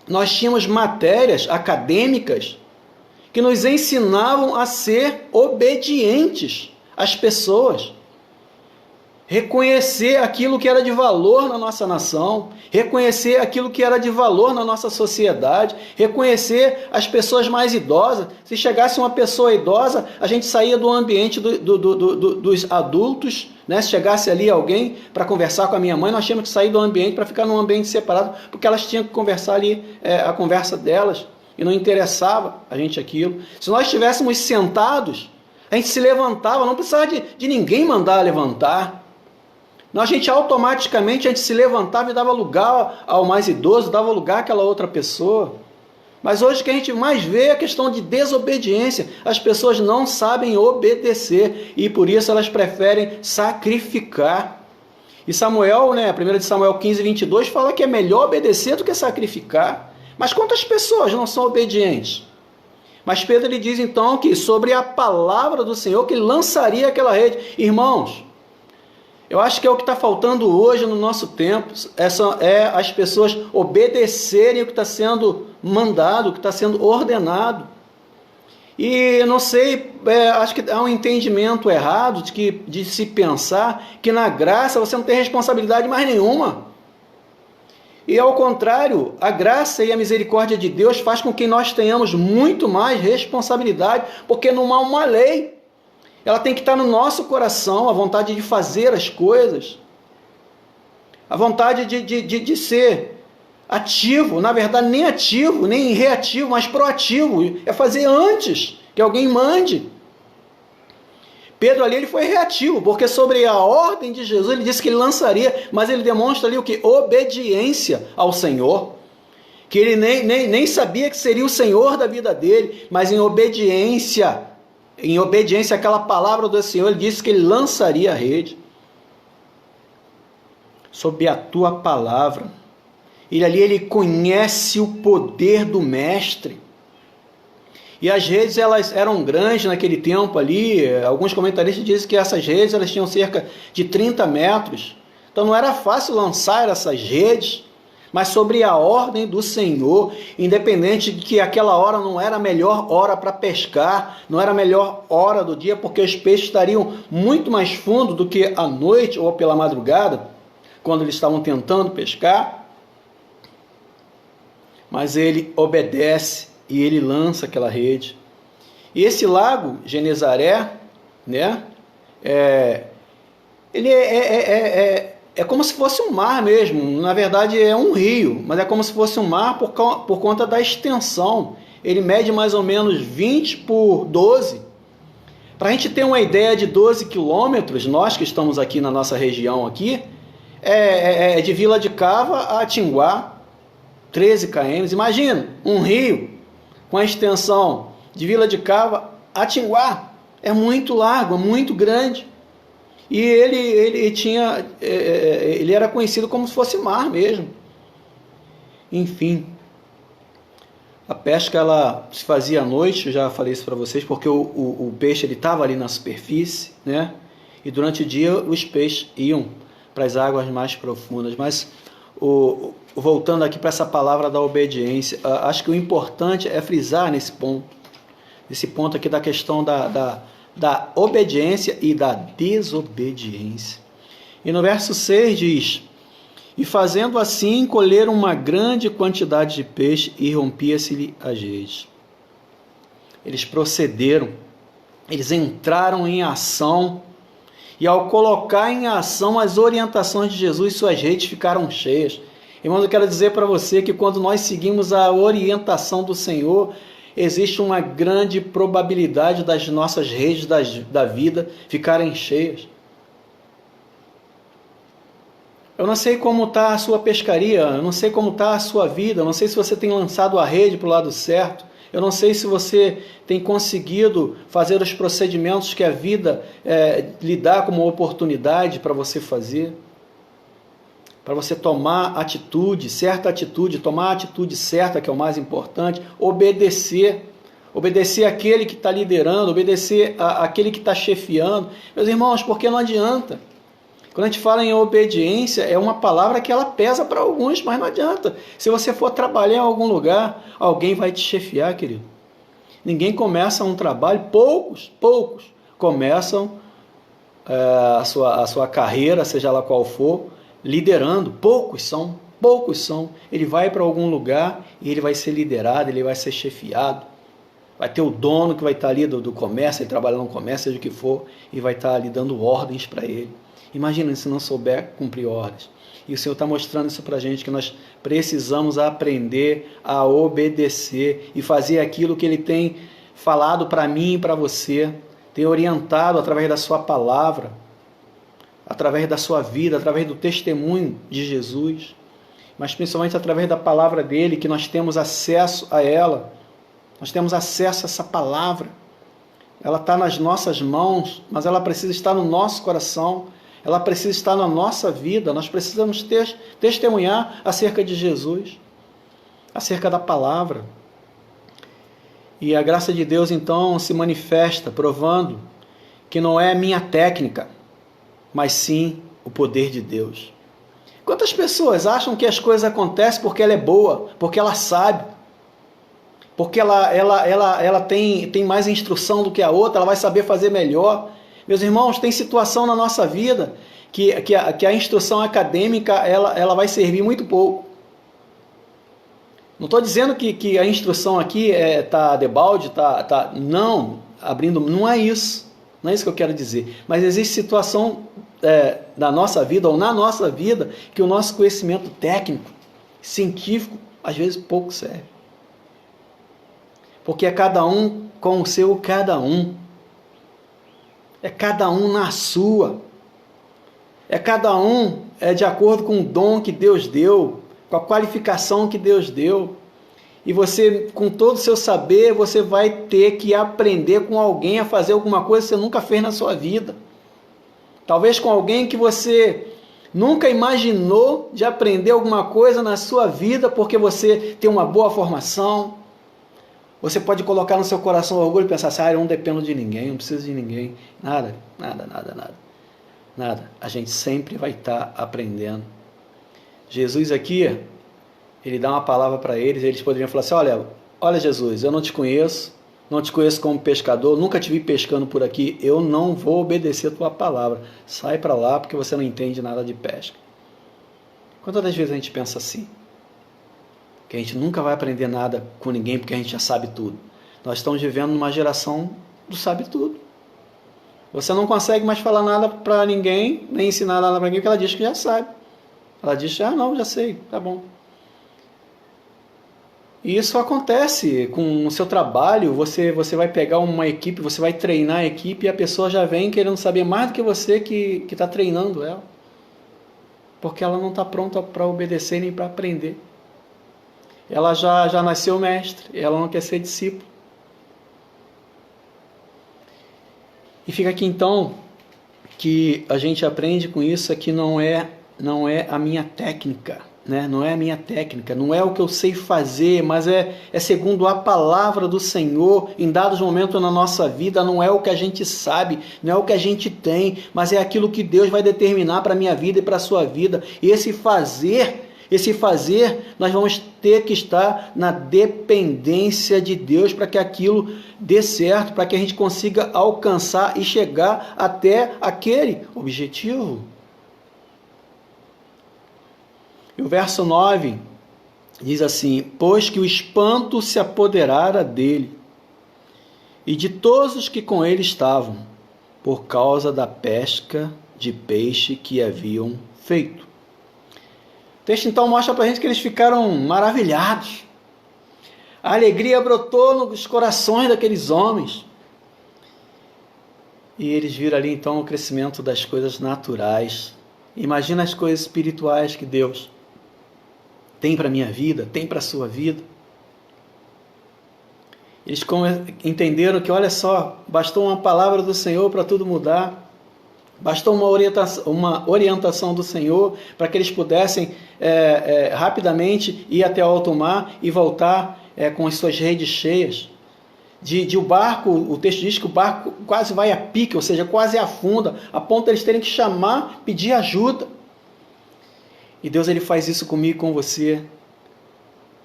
nós tínhamos matérias acadêmicas que nos ensinavam a ser obedientes às pessoas, reconhecer aquilo que era de valor na nossa nação, reconhecer aquilo que era de valor na nossa sociedade, reconhecer as pessoas mais idosas. Se chegasse uma pessoa idosa, a gente saía do ambiente dos adultos, né? Se chegasse ali alguém para conversar com a minha mãe, nós tínhamos que sair do ambiente para ficar num ambiente separado, porque elas tinham que conversar ali, a conversa delas. E não interessava a gente aquilo. Se nós estivéssemos sentados, A gente se levantava, não precisava de ninguém mandar levantar. A gente automaticamente a gente se levantava e dava lugar ao mais idoso, dava lugar àquela outra pessoa. Mas hoje o que a gente mais vê é a questão de desobediência. As pessoas não sabem obedecer e por isso elas preferem sacrificar. E Samuel, 1 Samuel 15, 22, fala que é melhor obedecer do que sacrificar. Mas quantas pessoas não são obedientes? Mas Pedro ele diz então que sobre a palavra do Senhor que ele lançaria aquela rede. Irmãos, eu acho que é o que está faltando hoje no nosso tempo, é as pessoas obedecerem o que está sendo mandado, o que está sendo ordenado. E não sei, acho que há um entendimento errado de se pensar que na graça você não tem responsabilidade mais nenhuma. E ao contrário, a graça e a misericórdia de Deus faz com que nós tenhamos muito mais responsabilidade, porque não há uma lei. Ela tem que estar no nosso coração, a vontade de fazer as coisas, a vontade de ser ativo, na verdade nem ativo, nem reativo, mas proativo, é fazer antes que alguém mande. Pedro ali ele foi reativo, porque sobre a ordem de Jesus ele disse que ele lançaria, mas ele demonstra ali o que? Obediência ao Senhor, que ele nem sabia que seria o Senhor da vida dele, mas em obediência àquela palavra do Senhor, ele disse que ele lançaria a rede. Sob a tua palavra. Ele conhece o poder do mestre. E as redes elas eram grandes naquele tempo ali. Alguns comentaristas dizem que essas redes elas tinham cerca de 30 metros. Então não era fácil lançar essas redes. Mas sobre a ordem do Senhor, independente de que aquela hora não era a melhor hora para pescar, não era a melhor hora do dia, porque os peixes estariam muito mais fundo do que à noite ou pela madrugada, quando eles estavam tentando pescar. Mas ele obedece e ele lança aquela rede. E esse lago, Genezaré, ele é como se fosse um mar mesmo. Na verdade é um rio, mas é como se fosse um mar por conta da extensão. Ele mede mais ou menos 20 por 12. Para a gente ter uma ideia de 12 quilômetros, nós que estamos aqui na nossa região aqui, de Vila de Cava a Tinguá, 13 km. Imagina, um rio com a extensão de Vila de Cava a Tinguá. É muito largo, é muito grande. E ele era conhecido como se fosse mar mesmo. Enfim, a pesca ela se fazia à noite, eu já falei isso para vocês, porque o peixe estava ali na superfície, e durante o dia os peixes iam para as águas mais profundas. Mas voltando aqui para essa palavra da obediência, acho que o importante é frisar nesse ponto aqui da questão da obediência e da desobediência. E no verso 6 diz: e fazendo assim, colheram uma grande quantidade de peixe e rompia-se-lhe as redes. Eles procederam, eles entraram em ação, e ao colocar em ação as orientações de Jesus, suas redes ficaram cheias. Irmãos, eu quero dizer para você que quando nós seguimos a orientação do Senhor, existe uma grande probabilidade das nossas redes da vida ficarem cheias. Eu não sei como está a sua pescaria, eu não sei como está a sua vida, eu não sei se você tem lançado a rede para o lado certo, eu não sei se você tem conseguido fazer os procedimentos que a vida lhe dá como oportunidade para você fazer, para você tomar atitude, certa atitude, tomar a atitude certa, que é o mais importante, obedecer àquele que está liderando, obedecer àquele que está chefiando. Meus irmãos, porque não adianta. Quando a gente fala em obediência, é uma palavra que ela pesa para alguns, mas não adianta. Se você for trabalhar em algum lugar, alguém vai te chefiar, querido. Ninguém começa um trabalho, poucos começam a sua carreira, seja lá qual for, liderando. Poucos são. Ele vai para algum lugar e ele vai ser liderado, ele vai ser chefiado. Vai ter o dono que vai estar ali do comércio, ele trabalha no comércio, seja o que for, e vai estar ali dando ordens para ele. Imagina se não souber cumprir ordens. E o Senhor está mostrando isso para a gente, que nós precisamos aprender a obedecer e fazer aquilo que Ele tem falado para mim e para você, tem orientado através da sua palavra, através da sua vida, através do testemunho de Jesus, mas principalmente através da palavra dele, que nós temos acesso a ela, nós temos acesso a essa palavra. Ela está nas nossas mãos, mas ela precisa estar no nosso coração, ela precisa estar na nossa vida. Nós precisamos testemunhar acerca de Jesus, acerca da palavra. E a graça de Deus então se manifesta, provando que não é a minha técnica, mas sim o poder de Deus. Quantas pessoas acham que as coisas acontecem porque ela é boa, porque ela sabe, porque ela tem mais instrução do que a outra, ela vai saber fazer melhor? Meus irmãos, tem situação na nossa vida que a instrução acadêmica ela vai servir muito pouco. Não estou dizendo que a instrução aqui está debalde, não, não é isso. Não é isso que eu quero dizer. Mas existe situação da nossa vida, ou na nossa vida, que o nosso conhecimento técnico, científico, às vezes pouco serve. Porque é cada um com o seu cada um. É cada um na sua. É cada um de acordo com o dom que Deus deu, com a qualificação que Deus deu. E você, com todo o seu saber, você vai ter que aprender com alguém a fazer alguma coisa que você nunca fez na sua vida. Talvez com alguém que você nunca imaginou de aprender alguma coisa na sua vida, porque você tem uma boa formação. Você pode colocar no seu coração o orgulho e pensar assim, eu não dependo de ninguém, não preciso de ninguém. Nada. A gente sempre vai estar aprendendo. Jesus aqui, ele dá uma palavra para eles poderiam falar assim, olha Jesus, eu não te conheço como pescador, nunca te vi pescando por aqui, eu não vou obedecer a tua palavra, sai para lá porque você não entende nada de pesca. Quantas das vezes a gente pensa assim? Que a gente nunca vai aprender nada com ninguém porque a gente já sabe tudo. Nós estamos vivendo numa geração do sabe tudo. Você não consegue mais falar nada para ninguém, nem ensinar nada para ninguém, porque ela diz que já sabe. Ela diz, não, já sei, tá bom. E isso acontece com o seu trabalho, você vai pegar uma equipe, você vai treinar a equipe e a pessoa já vem querendo saber mais do que você que está treinando ela. Porque ela não está pronta para obedecer nem para aprender. Ela já nasceu mestre, ela não quer ser discípulo. E fica aqui então que a gente aprende com isso que não é a minha técnica, né? Não é a minha técnica, não é o que eu sei fazer, mas é segundo a palavra do Senhor em dados momentos na nossa vida. Não é o que a gente sabe, não é o que a gente tem, mas é aquilo que Deus vai determinar para a minha vida e para a sua vida. E esse fazer, nós vamos ter que estar na dependência de Deus para que aquilo dê certo, para que a gente consiga alcançar e chegar até aquele objetivo. E o verso 9 diz assim, pois que o espanto se apoderara dele e de todos os que com ele estavam, por causa da pesca de peixe que haviam feito. O texto então mostra para a gente que eles ficaram maravilhados. A alegria brotou nos corações daqueles homens. E eles viram ali então o crescimento das coisas naturais. Imagina as coisas espirituais que Deus tem para a minha vida, tem para a sua vida. Eles entenderam que, olha só, bastou uma palavra do Senhor para tudo mudar. Bastou uma orientação do Senhor para que eles pudessem rapidamente ir até o alto mar e voltar com as suas redes cheias. O barco, o texto diz que o barco quase vai a pique, ou seja, quase afunda, a ponto de eles terem que chamar, pedir ajuda. E Deus ele faz isso comigo e com você.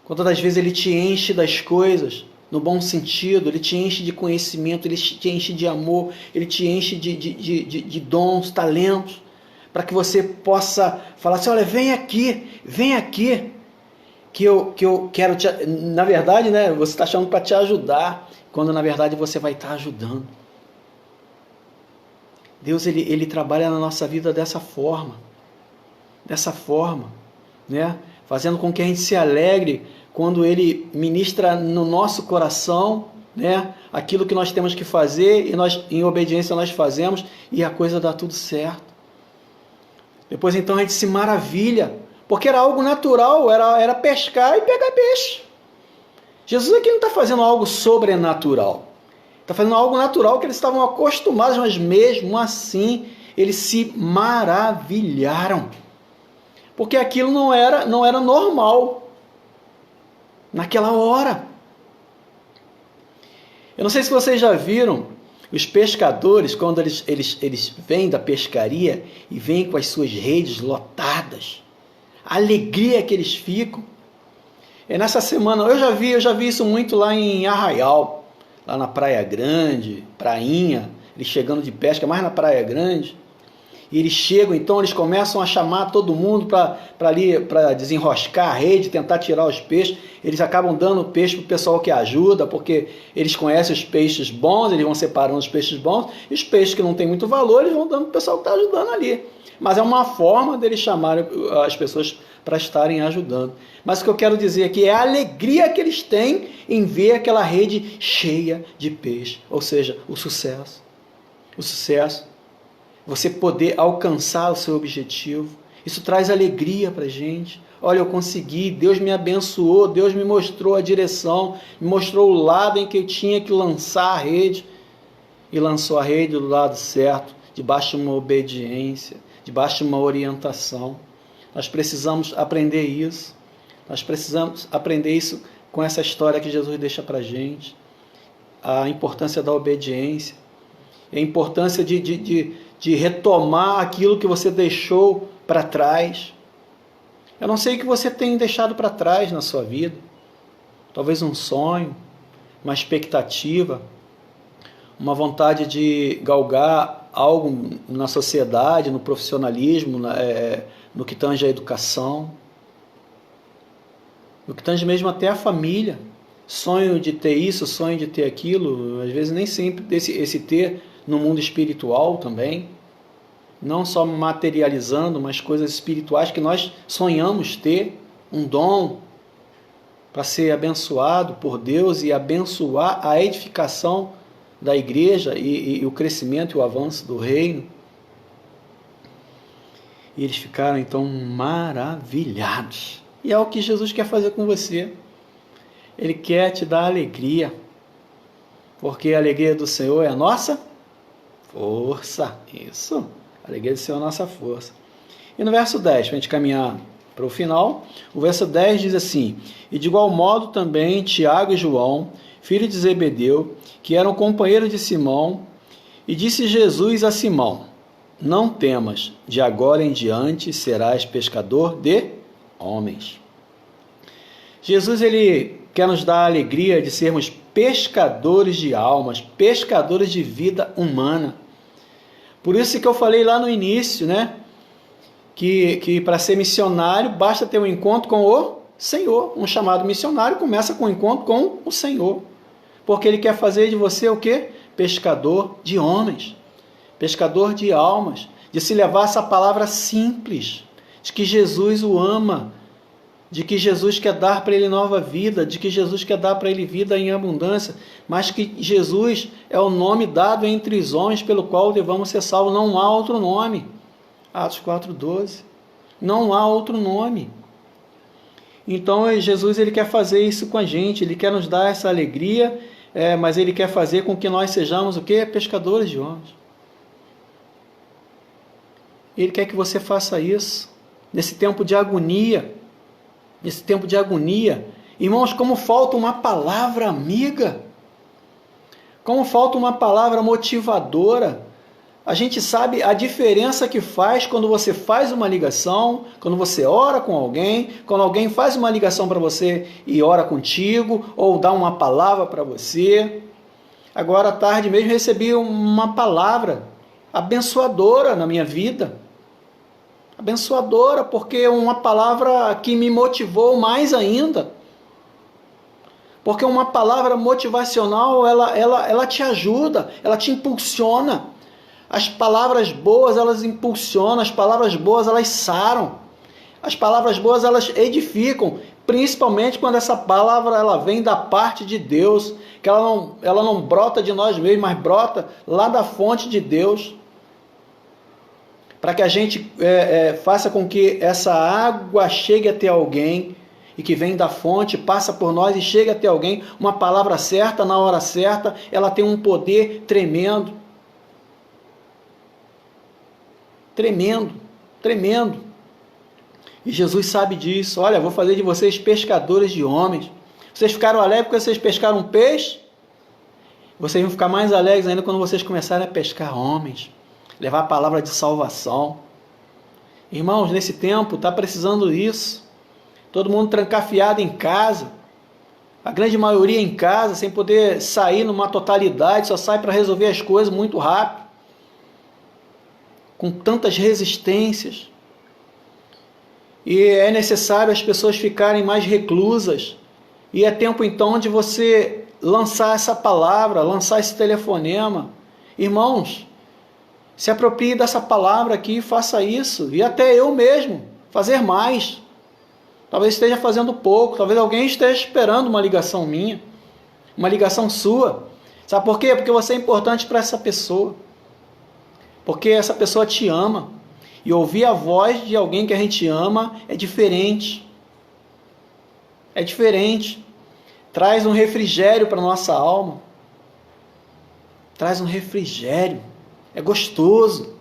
Quantas das vezes Ele te enche das coisas, no bom sentido, Ele te enche de conhecimento, Ele te enche de amor, Ele te enche de dons, talentos, para que você possa falar assim, olha, vem aqui, que eu quero te... Na verdade, né, você está chamando para te ajudar, quando na verdade você vai estar ajudando. Deus ele trabalha na nossa vida dessa forma, né? Fazendo com que a gente se alegre quando Ele ministra no nosso coração, né, aquilo que nós temos que fazer, e nós, em obediência, nós fazemos, e a coisa dá tudo certo. Depois então a gente se maravilha, porque era algo natural, era pescar e pegar peixe. Jesus aqui não está fazendo algo sobrenatural, está fazendo algo natural que eles estavam acostumados, mas mesmo assim eles se maravilharam, porque aquilo não era normal naquela hora. Eu não sei se vocês já viram os pescadores, quando eles vêm da pescaria e vêm com as suas redes lotadas, a alegria que eles ficam. Nessa semana, eu já vi isso muito lá em Arraial, lá na Praia Grande, prainha, eles chegando de pesca, mais na Praia Grande, e eles chegam, então eles começam a chamar todo mundo para desenroscar a rede, tentar tirar os peixes. Eles acabam dando peixe para o pessoal que ajuda, porque eles conhecem os peixes bons, eles vão separando os peixes bons, e os peixes que não têm muito valor, eles vão dando para o pessoal que está ajudando ali. Mas é uma forma deles chamarem as pessoas para estarem ajudando. Mas o que eu quero dizer aqui é a alegria que eles têm em ver aquela rede cheia de peixe, ou seja, o sucesso. O sucesso. Você poder alcançar o seu objetivo. Isso traz alegria para a gente. Olha, eu consegui, Deus me abençoou, Deus me mostrou a direção, me mostrou o lado em que eu tinha que lançar a rede. E lançou a rede do lado certo, debaixo de uma obediência, debaixo de uma orientação. Nós precisamos aprender isso. Nós precisamos aprender isso com essa história que Jesus deixa para a gente. A importância da obediência. A importância de retomar aquilo que você deixou para trás. Eu não sei o que você tem deixado para trás na sua vida. Talvez um sonho, uma expectativa, uma vontade de galgar algo na sociedade, no profissionalismo, no que tange a educação, no que tange mesmo até a família. Sonho de ter isso, sonho de ter aquilo, às vezes nem sempre esse ter no mundo espiritual também, não só materializando, mas coisas espirituais que nós sonhamos ter, um dom para ser abençoado por Deus e abençoar a edificação da igreja e o crescimento e o avanço do reino. E eles ficaram então maravilhados. E é o que Jesus quer fazer com você. Ele quer te dar alegria, porque a alegria do Senhor é a nossa força. Isso, a alegria do Senhor é a nossa força. E no verso 10, para a gente caminhar para o final, o verso 10 diz assim: e de igual modo também Tiago e João, filhos de Zebedeu, que eram companheiros de Simão, e disse Jesus a Simão: não temas, de agora em diante serás pescador de homens. Jesus, ele quer nos dar a alegria de sermos pescadores de almas, pescadores de vida humana. Por isso que eu falei lá no início, né? Que para ser missionário basta ter um encontro com o Senhor. Um chamado missionário começa com um encontro com o Senhor. Porque Ele quer fazer de você o quê? Pescador de homens, pescador de almas, de se levar essa palavra simples, de que Jesus o ama, de que Jesus quer dar para ele nova vida, de que Jesus quer dar para ele vida em abundância, mas que Jesus é o nome dado entre os homens pelo qual devamos ser salvos. Não há outro nome. Atos 4:12. Não há outro nome. Então Jesus, ele quer fazer isso com a gente, ele quer nos dar essa alegria, mas ele quer fazer com que nós sejamos o quê? Pescadores de homens. Ele quer que você faça isso nesse tempo de agonia. Nesse tempo de agonia, irmãos, como falta uma palavra amiga, como falta uma palavra motivadora. A gente sabe a diferença que faz quando você faz uma ligação, quando você ora com alguém, quando alguém faz uma ligação para você e ora contigo, ou dá uma palavra para você. Agora à tarde mesmo recebi uma palavra abençoadora na minha vida. Abençoadora, porque é uma palavra que me motivou mais ainda. Porque uma palavra motivacional, ela te ajuda, ela te impulsiona. As palavras boas, elas impulsionam, as palavras boas, elas saram. As palavras boas, elas edificam. principalmente quando essa palavra ela vem da parte de Deus, que ela não brota de nós mesmos, mas brota lá da fonte de Deus, para que a gente faça com que essa água chegue até alguém, e que vem da fonte, passa por nós e chega até alguém, uma palavra certa, na hora certa, ela tem um poder tremendo. Tremendo, tremendo. E Jesus sabe disso. Olha, vou fazer de vocês pescadores de homens. Vocês ficaram alegres porque vocês pescaram um peixe? Vocês vão ficar mais alegres ainda quando vocês começarem a pescar homens. Levar a palavra de salvação. Irmãos, nesse tempo está precisando disso. Todo mundo trancafiado em casa, a grande maioria em casa, sem poder sair numa totalidade, só sai para resolver as coisas muito rápido, com tantas resistências. E é necessário as pessoas ficarem mais reclusas, e é tempo então de você lançar essa palavra, lançar esse telefonema. Irmãos, se aproprie dessa palavra aqui, faça isso, e até eu mesmo, fazer mais. Talvez esteja fazendo pouco, talvez alguém esteja esperando uma ligação minha, uma ligação sua. Sabe por quê? Porque você é importante para essa pessoa. Porque essa pessoa te ama. E ouvir a voz de alguém que a gente ama é diferente. É diferente. Traz um refrigério para a nossa alma. Traz um refrigério. É gostoso.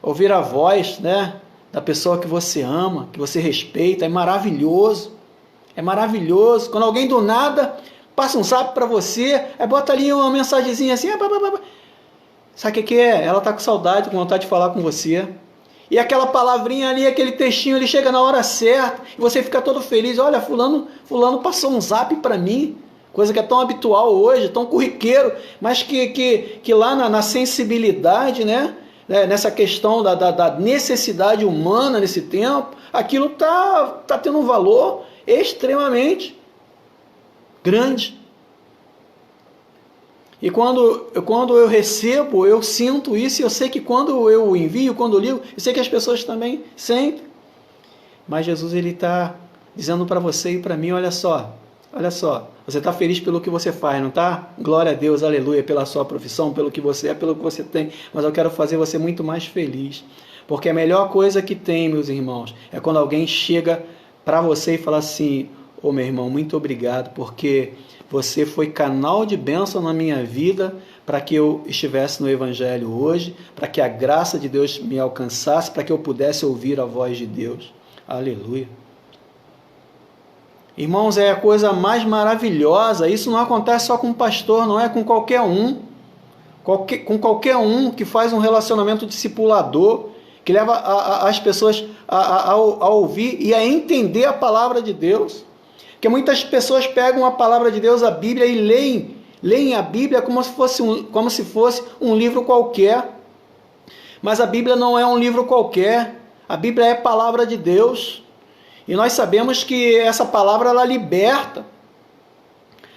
Ouvir a voz, né, da pessoa que você ama, que você respeita, é maravilhoso. É maravilhoso. Quando alguém do nada passa um zap para você, aí bota ali uma mensagenzinha assim, sabe o que é? Ela está com saudade, com vontade de falar com você. E aquela palavrinha ali, aquele textinho, ele chega na hora certa, e você fica todo feliz. Olha, fulano passou um zap para mim, coisa que é tão habitual hoje, tão corriqueiro, mas que lá na sensibilidade, né? Nessa questão da necessidade humana nesse tempo, aquilo tá tendo um valor extremamente grande. E quando eu recebo, eu sinto isso, e eu sei que quando eu envio, quando eu ligo, eu sei que as pessoas também sentem. Mas Jesus, ele está dizendo para você e para mim, olha só, você está feliz pelo que você faz, não está? Glória a Deus, aleluia, pela sua profissão, pelo que você é, pelo que você tem, mas eu quero fazer você muito mais feliz, porque a melhor coisa que tem, meus irmãos, é quando alguém chega para você e fala assim, ô meu irmão, muito obrigado, porque você foi canal de bênção na minha vida, para que eu estivesse no Evangelho hoje, para que a graça de Deus me alcançasse, para que eu pudesse ouvir a voz de Deus, aleluia. Irmãos, é a coisa mais maravilhosa. Isso não acontece só com o pastor, não é com qualquer um. Com qualquer um que faz um relacionamento discipulador, que leva as pessoas a ouvir e a entender a palavra de Deus. Porque muitas pessoas pegam a palavra de Deus, a Bíblia, e leem a Bíblia como se fosse um livro qualquer. Mas a Bíblia não é um livro qualquer. A Bíblia é a palavra de Deus. E nós sabemos que essa palavra, ela liberta.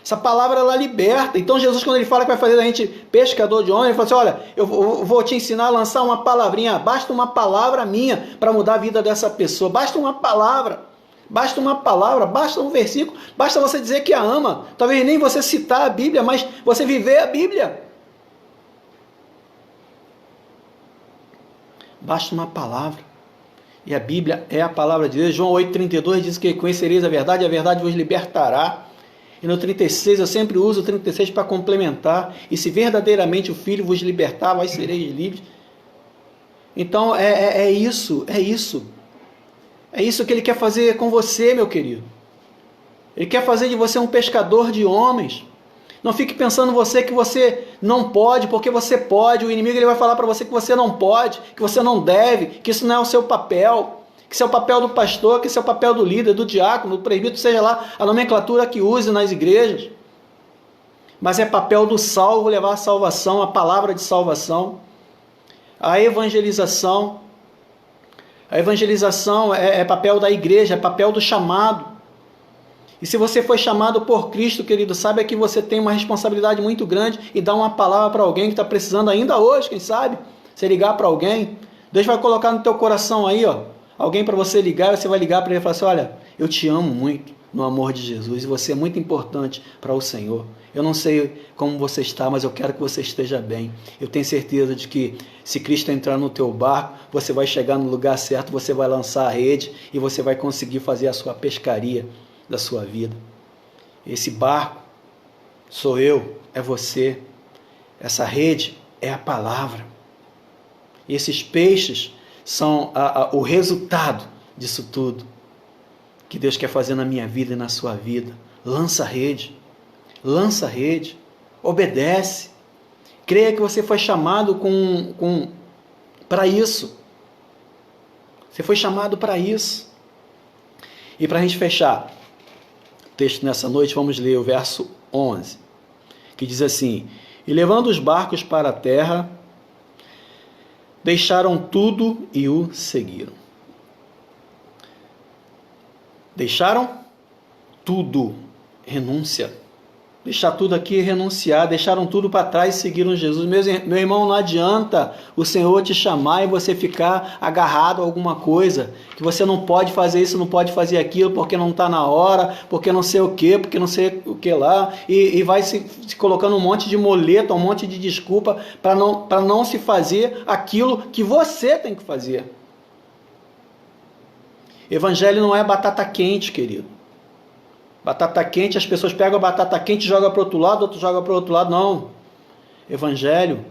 Essa palavra, ela liberta. Então Jesus, quando ele fala que vai fazer da gente pescador de homens, ele fala assim, olha, eu vou te ensinar a lançar uma palavrinha. Basta uma palavra minha para mudar a vida dessa pessoa. Basta uma palavra. Basta uma palavra, basta um versículo. Basta você dizer que a ama. Talvez nem você citar a Bíblia, mas você viver a Bíblia. Basta uma palavra. E a Bíblia é a palavra de Deus. João 8,32 diz que conhecereis a verdade vos libertará. E no 36, eu sempre uso o 36 para complementar. E se verdadeiramente o Filho vos libertar, vós sereis livres. Então é isso. É isso que Ele quer fazer com você, meu querido. Ele quer fazer de você um pescador de homens. Não fique pensando você que você não pode, porque você pode. O inimigo ele vai falar para você que você não pode, que você não deve, que isso não é o seu papel, que isso é o papel do pastor, que isso é o papel do líder, do diácono, do presbítero, seja lá a nomenclatura que use nas igrejas. Mas é papel do salvo levar a salvação, a palavra de salvação, a evangelização. A evangelização é papel da igreja, é papel do chamado. E se você foi chamado por Cristo, querido, saiba que você tem uma responsabilidade muito grande e dar uma palavra para alguém que está precisando ainda hoje, quem sabe? Você ligar para alguém, Deus vai colocar no teu coração aí, ó, alguém para você ligar, você vai ligar para ele e falar assim, olha, Eu te amo muito no amor de Jesus e você é muito importante para o Senhor. Eu não sei como você está, mas eu quero que você esteja bem. Eu tenho certeza de que se Cristo entrar no teu barco, você vai chegar no lugar certo, você vai lançar a rede e você vai conseguir fazer a sua pescaria da sua vida. Esse barco sou eu, é você. Essa rede é a palavra. E esses peixes são o resultado disso tudo que Deus quer fazer na minha vida e na sua vida. Lança a rede. Lança a rede. Obedece. Creia que você foi chamado para isso. Você foi chamado para isso. E para a gente fechar o texto nessa noite, vamos ler o verso 11, que diz assim: E levando os barcos para a terra, deixaram tudo e o seguiram. Deixaram tudo, renúncia. Deixar tudo aqui e renunciar, deixaram tudo para trás e seguiram Jesus. Meu irmão, não adianta o Senhor te chamar e você ficar agarrado a alguma coisa, que você não pode fazer isso, não pode fazer aquilo, porque não está na hora, porque não sei o que, porque não sei o que lá, e vai se colocando um monte de moleta, um monte de desculpa para não se fazer aquilo que você tem que fazer. Evangelho não é batata quente, querido. Batata quente, as pessoas pegam a batata quente e jogam para o outro lado, outro joga para o outro lado. Não. Evangelho,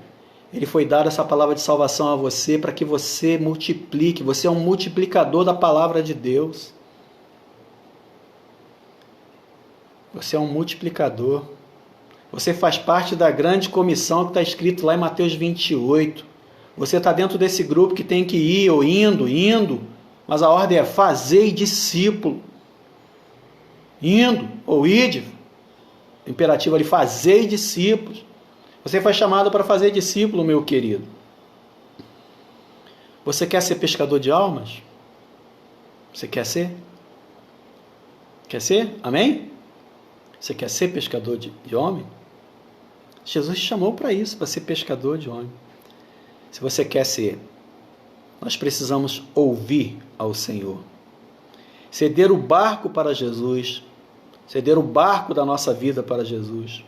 ele foi dado essa palavra de salvação a você para que você multiplique. Você é um multiplicador da palavra de Deus. Você é um multiplicador. Você faz parte da grande comissão que está escrito lá em Mateus 28. Você está dentro desse grupo que tem que ir, ou indo. Mas a ordem é fazer discípulo. Indo, ou ide, imperativo ali, fazer discípulos. Você foi chamado para fazer discípulo, meu querido. Você quer ser pescador de almas? Você quer ser? Quer ser? Amém? Você quer ser pescador de homem? Jesus te chamou para isso, para ser pescador de homem. Se você quer ser, nós precisamos ouvir ao Senhor. Ceder o barco para Jesus, ceder o barco da nossa vida para Jesus.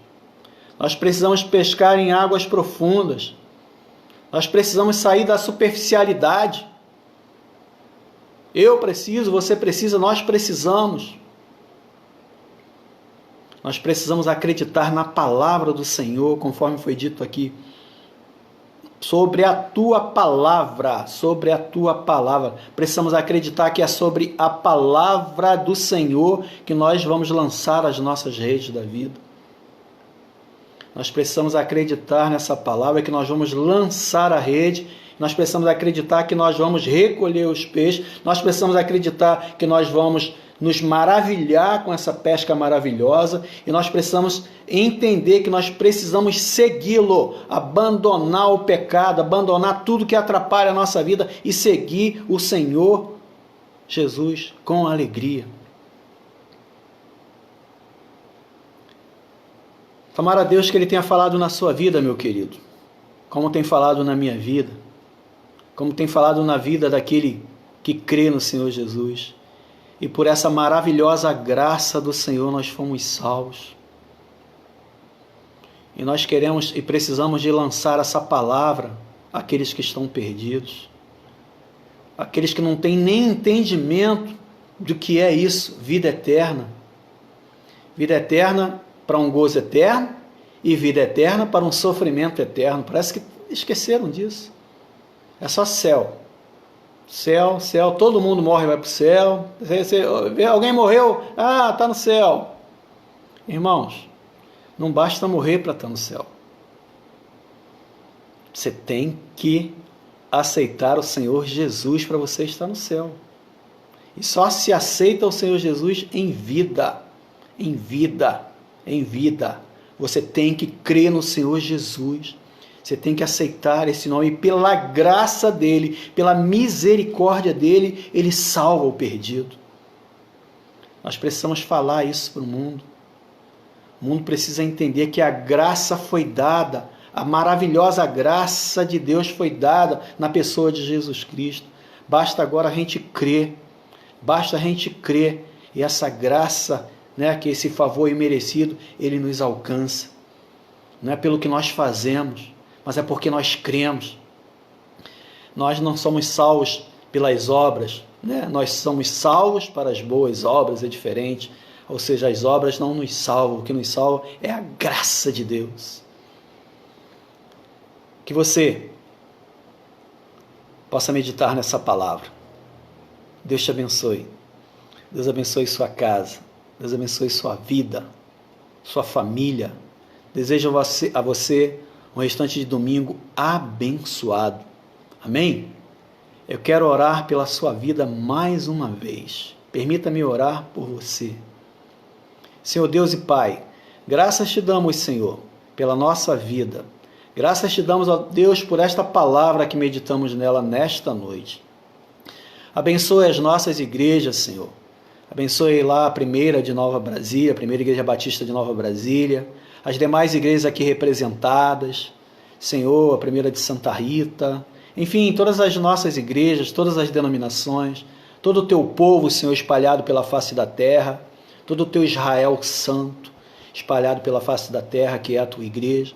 Nós precisamos pescar em águas profundas. Nós precisamos sair da superficialidade. Eu preciso, você precisa, nós precisamos. Nós precisamos acreditar na palavra do Senhor, conforme foi dito aqui. Sobre a tua palavra, precisamos acreditar que é sobre a palavra do Senhor que nós vamos lançar as nossas redes da vida. Nós precisamos acreditar nessa palavra que nós vamos lançar a rede, nós precisamos acreditar que nós vamos recolher os peixes, nós precisamos acreditar que nós vamos nos maravilhar com essa pesca maravilhosa, e nós precisamos entender que nós precisamos segui-lo, abandonar o pecado, abandonar tudo que atrapalha a nossa vida e seguir o Senhor Jesus com alegria. Tomara a Deus que Ele tenha falado na sua vida, meu querido, como tem falado na minha vida, como tem falado na vida daquele que crê no Senhor Jesus. E por essa maravilhosa graça do Senhor nós fomos salvos. E nós queremos e precisamos de lançar essa palavra àqueles que estão perdidos, aqueles que não têm nem entendimento do que é isso, vida eterna. Vida eterna para um gozo eterno e vida eterna para um sofrimento eterno. Parece que esqueceram disso. É só céu. Céu, céu, todo mundo morre e vai para o céu. Alguém morreu? Ah, está no céu. Irmãos, não basta morrer para estar no céu. Você tem que aceitar o Senhor Jesus para você estar no céu. E só se aceita o Senhor Jesus em vida. Em vida. Em vida. Você tem que crer no Senhor Jesus. Você tem que aceitar esse nome, e pela graça dele, pela misericórdia dele, ele salva o perdido. Nós precisamos falar isso para o mundo. O mundo precisa entender que a graça foi dada, a maravilhosa graça de Deus foi dada na pessoa de Jesus Cristo. Basta agora a gente crer, e essa graça, né, que esse favor imerecido, ele nos alcança. Não é pelo que nós fazemos, mas é porque nós cremos. Nós não somos salvos pelas obras, né? Nós somos salvos para as boas obras, é diferente. Ou seja, as obras não nos salvam, o que nos salva é a graça de Deus. Que você possa meditar nessa palavra. Deus te abençoe. Deus abençoe sua casa. Deus abençoe sua vida, sua família. Desejo a você um restante de domingo abençoado. Amém? Eu quero orar pela sua vida mais uma vez. Permita-me orar por você. Senhor Deus e Pai, graças te damos, Senhor, pela nossa vida. Graças te damos, ó Deus, por esta palavra que meditamos nela nesta noite. Abençoe as nossas igrejas, Senhor. Abençoe lá a primeira de Nova Brasília, a primeira igreja batista de Nova Brasília, as demais igrejas aqui representadas, Senhor, a primeira de Santa Rita, enfim, todas as nossas igrejas, todas as denominações, todo o teu povo, Senhor, espalhado pela face da terra, todo o teu Israel santo, espalhado pela face da terra, que é a tua igreja.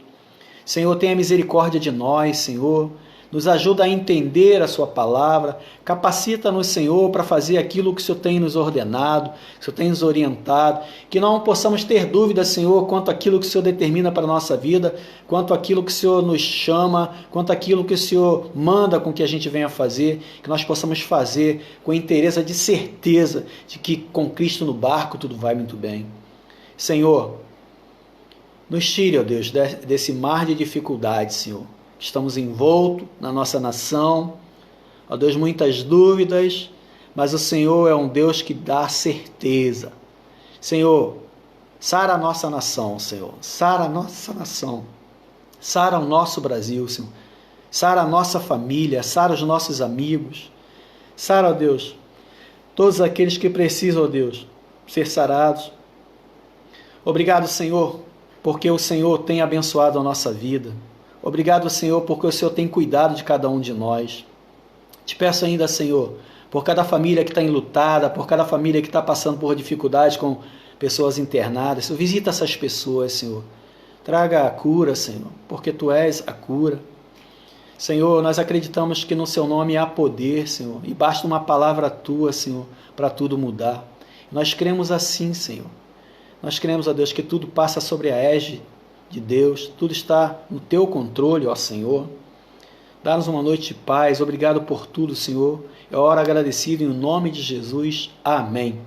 Senhor, tenha misericórdia de nós, Senhor, nos ajuda a entender a sua palavra, capacita-nos, Senhor, para fazer aquilo que o Senhor tem nos ordenado, que o Senhor tem nos orientado, que não possamos ter dúvidas, Senhor, quanto àquilo que o Senhor determina para a nossa vida, quanto àquilo que o Senhor nos chama, quanto àquilo que o Senhor manda com que a gente venha fazer, que nós possamos fazer com interesse de certeza de que com Cristo no barco tudo vai muito bem. Senhor, nos tire, ó Deus, desse mar de dificuldades, Senhor. Estamos envoltos na nossa nação, ó Deus, muitas dúvidas, mas o Senhor é um Deus que dá certeza. Senhor, sara a nossa nação, Senhor, sara a nossa nação, sara o nosso Brasil, Senhor, sara a nossa família, sara os nossos amigos, sara, ó Deus, todos aqueles que precisam, ó Deus, ser sarados. Obrigado, Senhor, porque o Senhor tem abençoado a nossa vida. Obrigado, Senhor, porque o Senhor tem cuidado de cada um de nós. Te peço ainda, Senhor, por cada família que está enlutada, por cada família que está passando por dificuldades com pessoas internadas. Senhor, visita essas pessoas, Senhor. Traga a cura, Senhor, porque Tu és a cura. Senhor, nós acreditamos que no Seu nome há poder, Senhor, e basta uma palavra Tua, Senhor, para tudo mudar. Nós cremos assim, Senhor. Nós cremos, ó Deus, que tudo passa sobre a égide de Deus, tudo está no Teu controle, ó Senhor. Dá-nos uma noite de paz, obrigado por tudo, Senhor. Eu oro agradecido em nome de Jesus. Amém.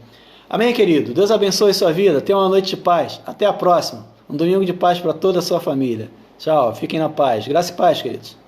Amém, querido. Deus abençoe sua vida. Tenha uma noite de paz. Até a próxima. Um domingo de paz para toda a sua família. Tchau. Fiquem na paz. Graça e paz, queridos.